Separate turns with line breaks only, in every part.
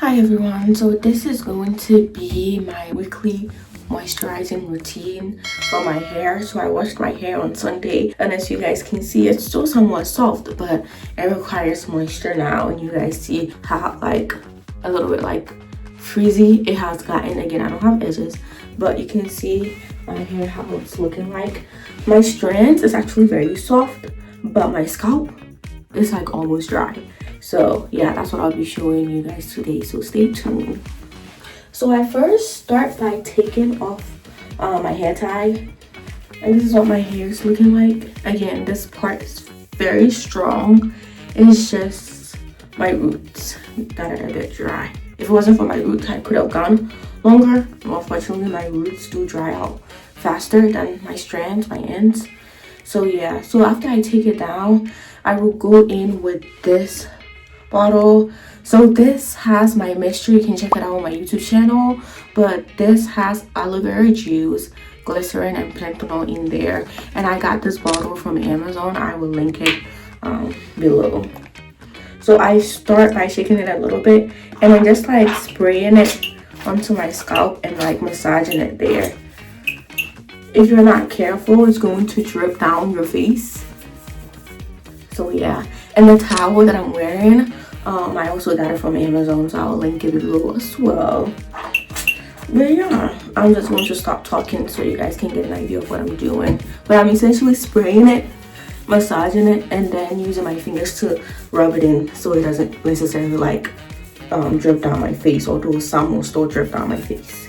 Hi everyone, so this is going to be my weekly moisturizing routine for my hair. So I washed my hair on Sunday, and as you guys can see, it's still somewhat soft, but it requires moisture now. And you guys see how like a little bit like frizzy it has gotten. Again, I don't have edges, but you can see my hair how it's looking like. My strands is actually very soft, but my scalp is like almost dry. So yeah, that's what I'll be showing you guys today, so stay tuned. So I first start by taking off my hair tie, and this is what my hair is looking like. Again, this part is very strong. It's just my roots that are a bit dry. If it wasn't for my roots, I could have gone longer. Unfortunately, my roots do dry out faster than my strands, my ends. So yeah, so after I take it down, I will go in with this bottle. So this has my mixture. You can check it out on my YouTube channel, but this has aloe vera juice, glycerin, and panthenol in there, and I got this bottle from Amazon. I will link it below. So I start by shaking it a little bit and then just like spraying it onto my scalp and like massaging it there. If you're not careful, it's going to drip down your face. So yeah, and the towel that I'm wearing, I also got it from Amazon, so I'll link it below as well. But yeah, I'm just going to stop talking so you guys can get an idea of what I'm doing. But I'm essentially spraying it, massaging it, and then using my fingers to rub it in so it doesn't necessarily like drip down my face, although some will still drip down my face.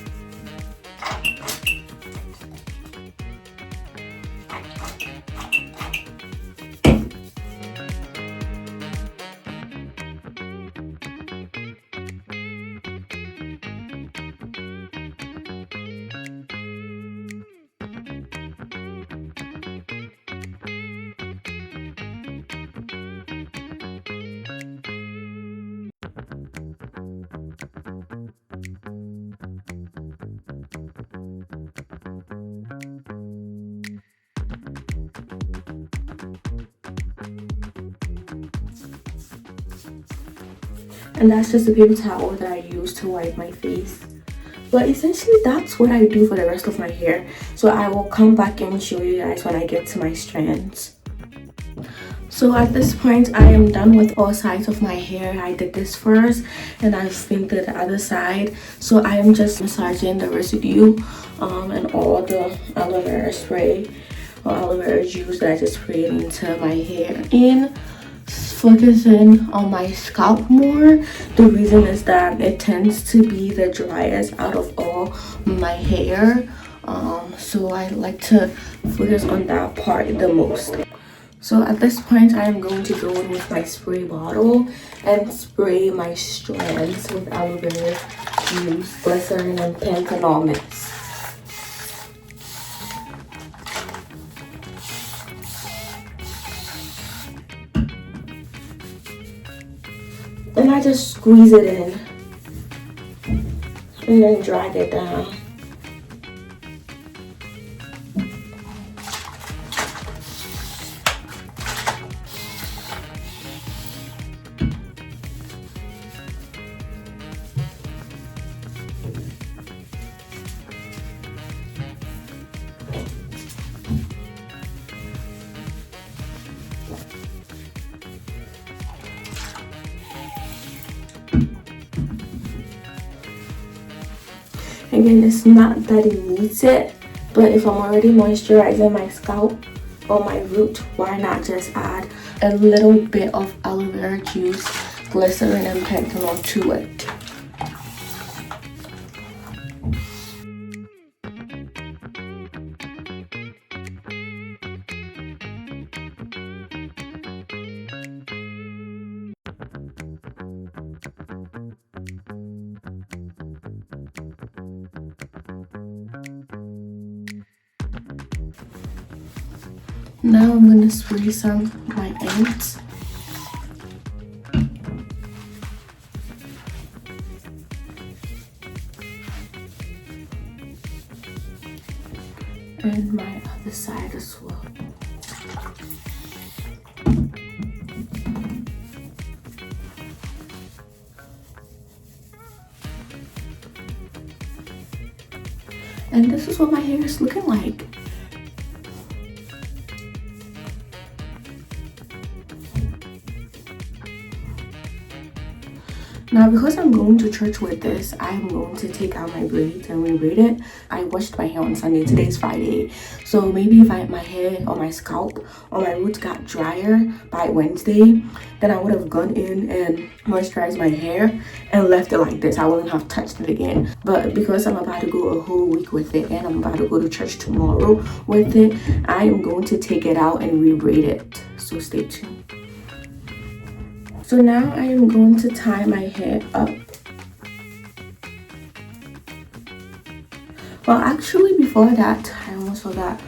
And that's just a paper towel that I use to wipe my face. But essentially that's what I do for the rest of my hair. So I will come back and show you guys when I get to my strands. So at this point, I am done with all sides of my hair. I did this first and I've been to the other side. So I am just massaging the residue and all the aloe vera spray or aloe vera juice that I just sprayed into my hair, in focusing on my scalp more. The reason is that it tends to be the driest out of all my hair, so I like to focus on that part the most. So at this point, I am going to go in with my spray bottle and spray my strands with aloe vera juice, glycerin, and panthenol mix. And I just squeeze it in and then drag it down. Again, it's not that it needs it, but if I'm already moisturizing my scalp or my root, why not just add a little bit of aloe vera juice, glycerin, and panthenol to it. Now I'm going to spray some of my ends. And my other side as well. And this is what my hair is looking like. Now, because I'm going to church with this, I'm going to take out my braids and re-braid it. I washed my hair on Sunday. Today's Friday. So maybe if my hair or my scalp or my roots got drier by Wednesday, then I would have gone in and moisturized my hair and left it like this. I wouldn't have touched it again. But because I'm about to go a whole week with it and I'm about to go to church tomorrow with it, I am going to take it out and re-braid it. So stay tuned. So now I am going to tie my hair up. Well, actually before that, I almost forgot.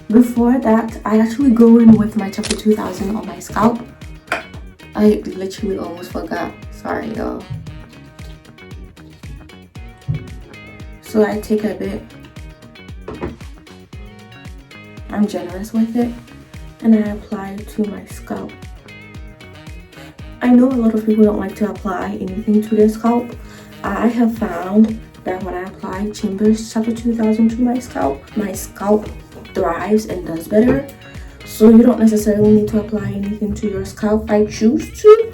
Before that, I actually go in with my chapter 2000 on my scalp. I literally almost forgot. Sorry, y'all. So I take a bit. I'm generous with it. And I apply it to my scalp. I know a lot of people don't like to apply anything to their scalp. I have found that when I apply Chambers Chapter 2000 to my scalp thrives and does better. So you don't necessarily need to apply anything to your scalp. I choose to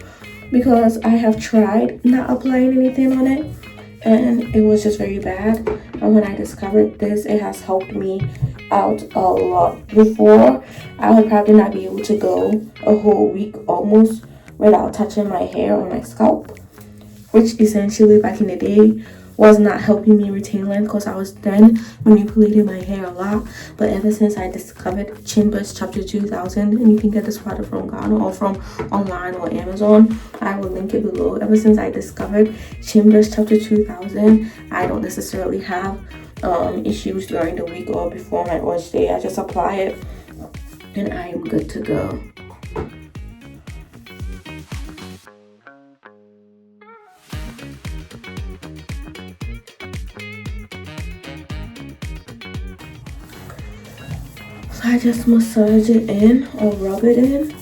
because I have tried not applying anything on it and it was just very bad. And when I discovered this, it has helped me out a lot. Before, I would probably not be able to go a whole week almost without touching my hair or my scalp, which essentially back in the day was not helping me retain length because I was then manipulating my hair a lot. But ever since I discovered Chambers Chapter 2000, and you can get this product from Ghana or from online or Amazon, I will link it below. Ever since I discovered Chambers Chapter 2000, I don't necessarily have issues during the week or before my wash day. I just apply it and I am good to go. So I just massage it in or rub it in.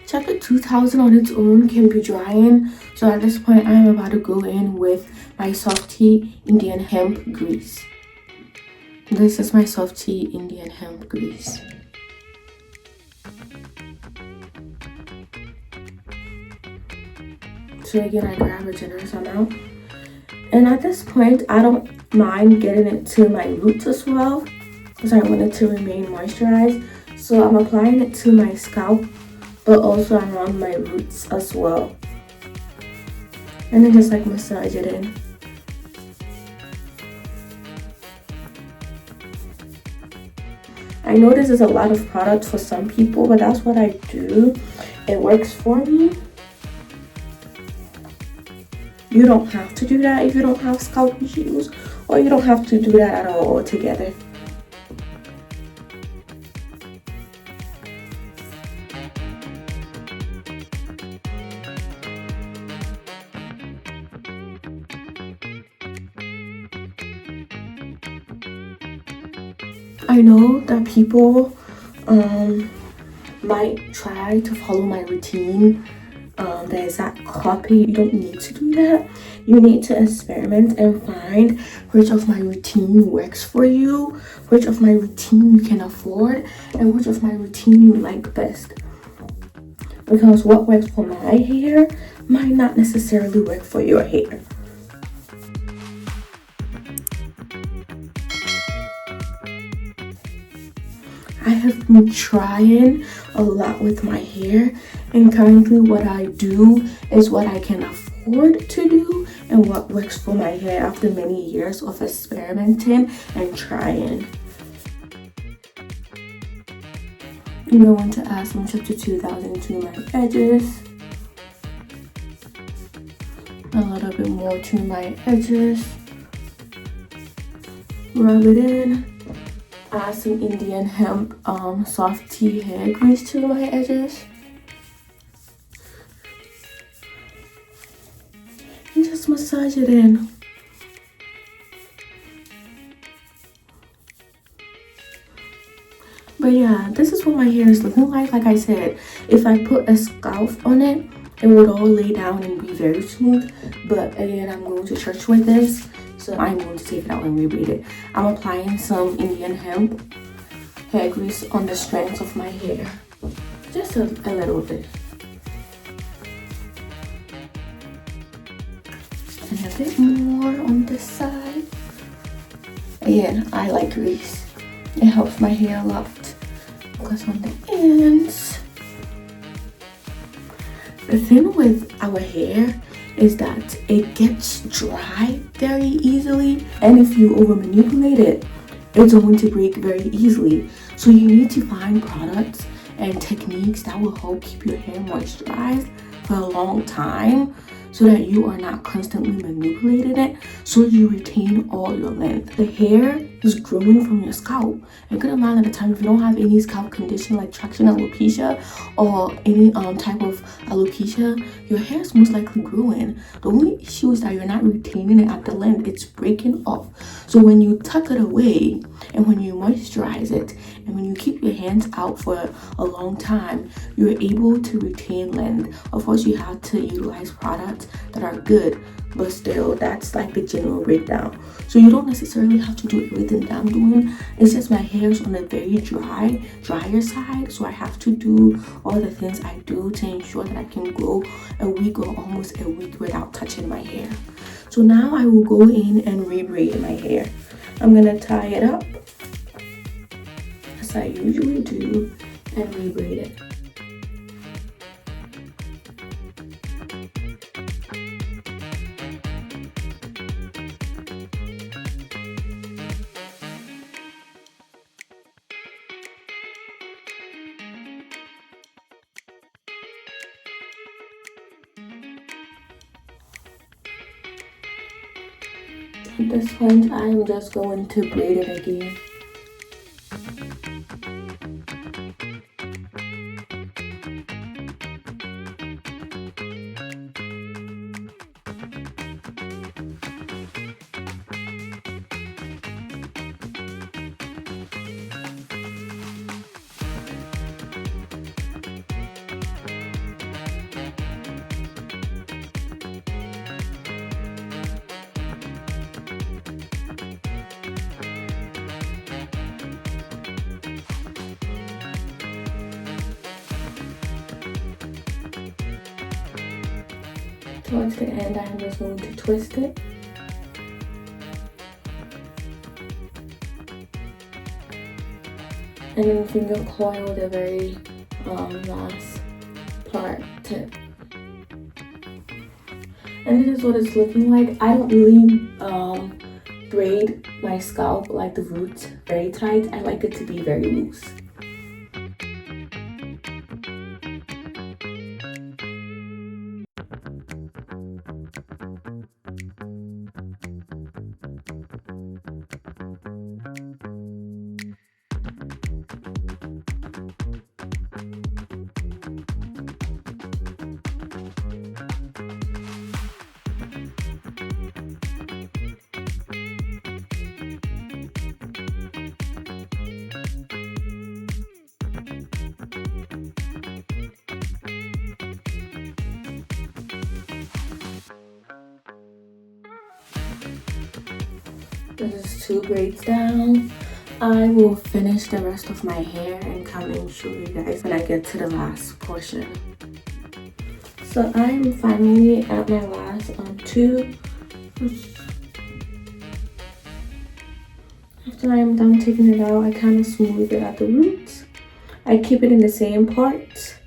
Chapter 2000 on its own can be drying. So at this point, I am about to go in with my Softy Indian Hemp Grease. This is my Softy Indian Hemp Grease. So again, I grab a generous amount. And at this point, I don't mind getting it to my roots as well because I want it to remain moisturized. So I'm applying it to my scalp, but also around my roots as well. And then just like massage it in. I know this is a lot of product for some people, but that's what I do. It works for me. You don't have to do that if you don't have scalp issues, or you don't have to do that at all together. I know that people might try to follow my routine, the exact copy. You don't need to do that. You need to experiment and find which of my routine works for you, which of my routine you can afford, and which of my routine you like best. Because what works for my hair might not necessarily work for your hair. I have been trying a lot with my hair, and currently what I do is what I can afford to do and what works for my hair after many years of experimenting and trying. I'm going to add some Chapter 2000 to my edges, a little bit more to my edges, rub it in. Add some Indian Hemp Softy hair grease to my edges. And just massage it in. But yeah, this is what my hair is looking like. Like I said, if I put a scarf on it, it would all lay down and be very smooth. But again, I'm going to church with this, so I'm going to take it out and rebraid it. I'm applying some Indian hemp hair grease on the strands of my hair, just a little bit, and a bit more on this side. Again, I like grease. It helps my hair a lot because on the ends. The thing with our hair is that it gets dry very easily, and if you over manipulate it, it's going to break very easily. So you need to find products and techniques that will help keep your hair moisturized for a long time, so that you are not constantly manipulating it, so you retain all your length. The hair is growing from your scalp. A good amount of the time, if you don't have any scalp condition like traction alopecia or any type of alopecia, your hair is most likely growing. The only issue is that you're not retaining it at the length, it's breaking off. So when you tuck it away and when you moisturize it and when you keep your hands out for a long time, you're able to retain length. Of course, you have to utilize products that are good, but still, that's like the general breakdown. So you don't necessarily have to do everything that I'm doing. It's just my hair is on a very drier side, so I have to do all the things I do to ensure that I can go a week or almost a week without touching my hair. So now I will go in and rebraid my hair. I'm gonna tie it up as I usually do and rebraid it. At this point, I am just going to braid it again. Towards the end, I'm just going to twist it. And then finger coil the very last part tip. And this is what it's looking like. I don't really braid my scalp like the roots very tight. I like it to be very loose. This is 2 braids down. I will finish the rest of my hair and come and show you guys when I get to the last portion. So I'm finally at my last 2. After I'm done taking it out, I kind of smooth it at the roots. I keep it in the same part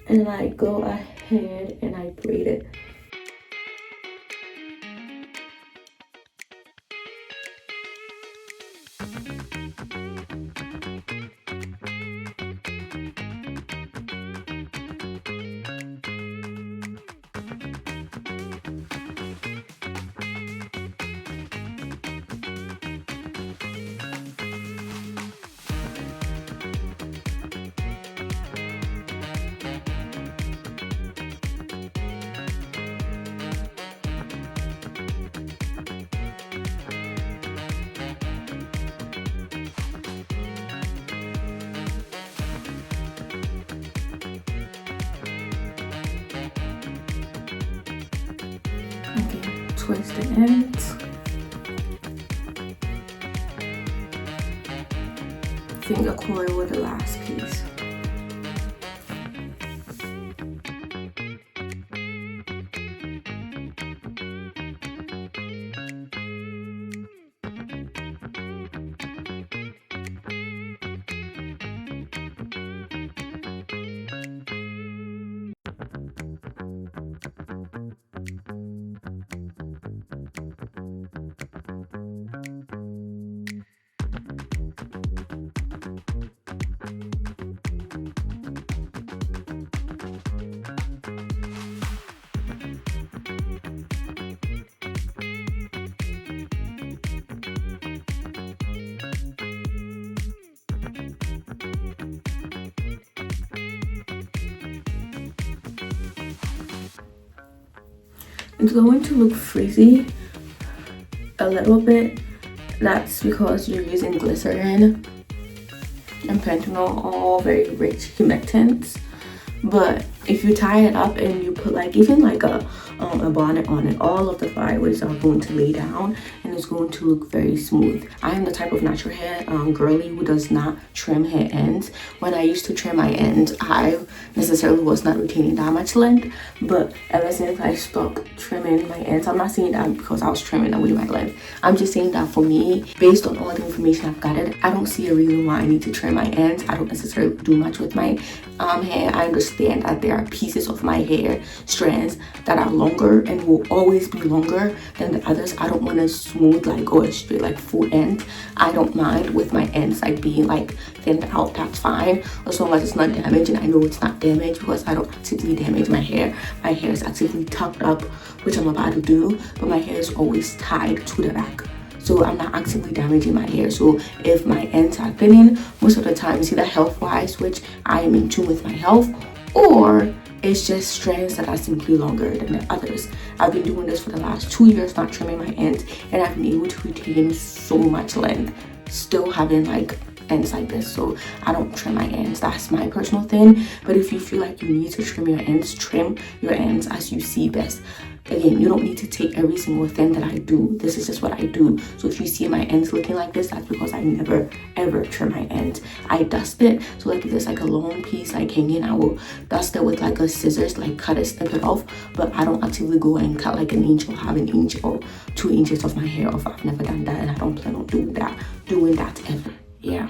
and I go ahead and I braid it. towards the ends. Finger coil with the last piece. It's going to look frizzy a little bit. That's because you're using glycerin and pentanol, all very rich humectants. But if you tie it up and you put like even like a bonnet on it, all of the flyaways are going to lay down and it's going to look very smooth. I am the type of natural hair girly who does not trim hair ends. When I used to trim my ends, I necessarily was not retaining that much length, but ever since I stopped trimming my ends, I'm not saying that because I was trimming away my length, I'm just saying that for me, based on all the information I've gathered, I don't see a reason why I need to trim my ends. I don't necessarily do much with my hair. I understand that there are pieces of my hair strands that are longer and will always be longer than the others. I don't want to smooth like go a straight like full end. I don't mind with my ends like being like thinned out. That's fine as long as it's not damaged, and I know it's not damaged because I don't actively damage my hair. My hair is actively tucked up, which I'm about to do, but my hair is always tied to the back, so I'm not actively damaging my hair. So if my ends are thinning, most of the time it's either health-wise, which I am in tune with my health, or it's just strands that are simply longer than the others. I've been doing this for the last 2 years, not trimming my ends, and I've been able to retain so much length, still having like ends like this. So I don't trim my ends. That's my personal thing. But if you feel like you need to trim your ends, trim your ends as you see best. Again, you don't need to take every single thing that I do. This is just what I do. So if you see my ends looking like this, that's because I never ever trim my ends. I dust it. So like if there's like a long piece like hanging, I will dust it with like a scissors, like cut it, snip it off. But I don't actively go and cut like an inch or half an inch or 2 inches of my hair off. I've never done that, and I don't plan on doing that ever. Yeah.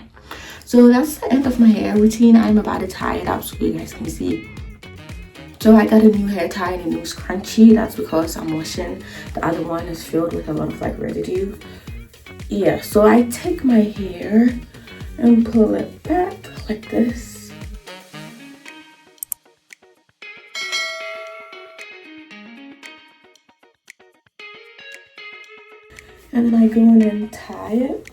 So that's the end of my hair routine. I'm about to tie it up so you guys can see. So I got a new hair tie and a new scrunchie. That's because I'm washing. The other one is filled with a lot of like residue. Yeah, so I take my hair and pull it back like this. And then I go in and tie it.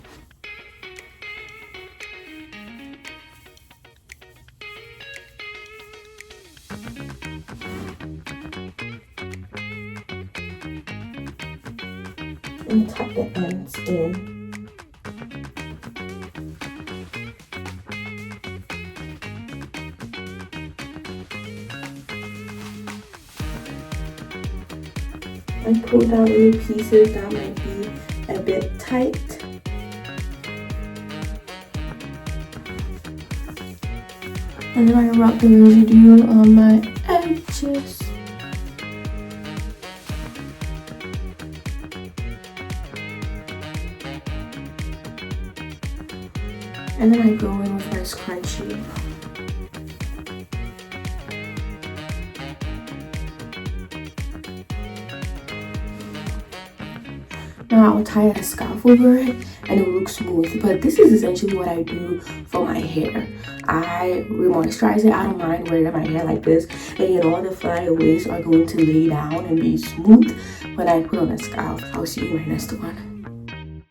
And tuck the ends in. I pull down little pieces that might be a bit tight. And then I rub the residue on my edges. And then I go in with my scrunchie. Now I'll tie a scarf over it and it will look smooth. But this is essentially what I do for my hair. I re-moisturize it. I don't mind wearing my hair like this. And all the flyaways are going to lay down and be smooth when I put on a scarf. I'll see you in my next one.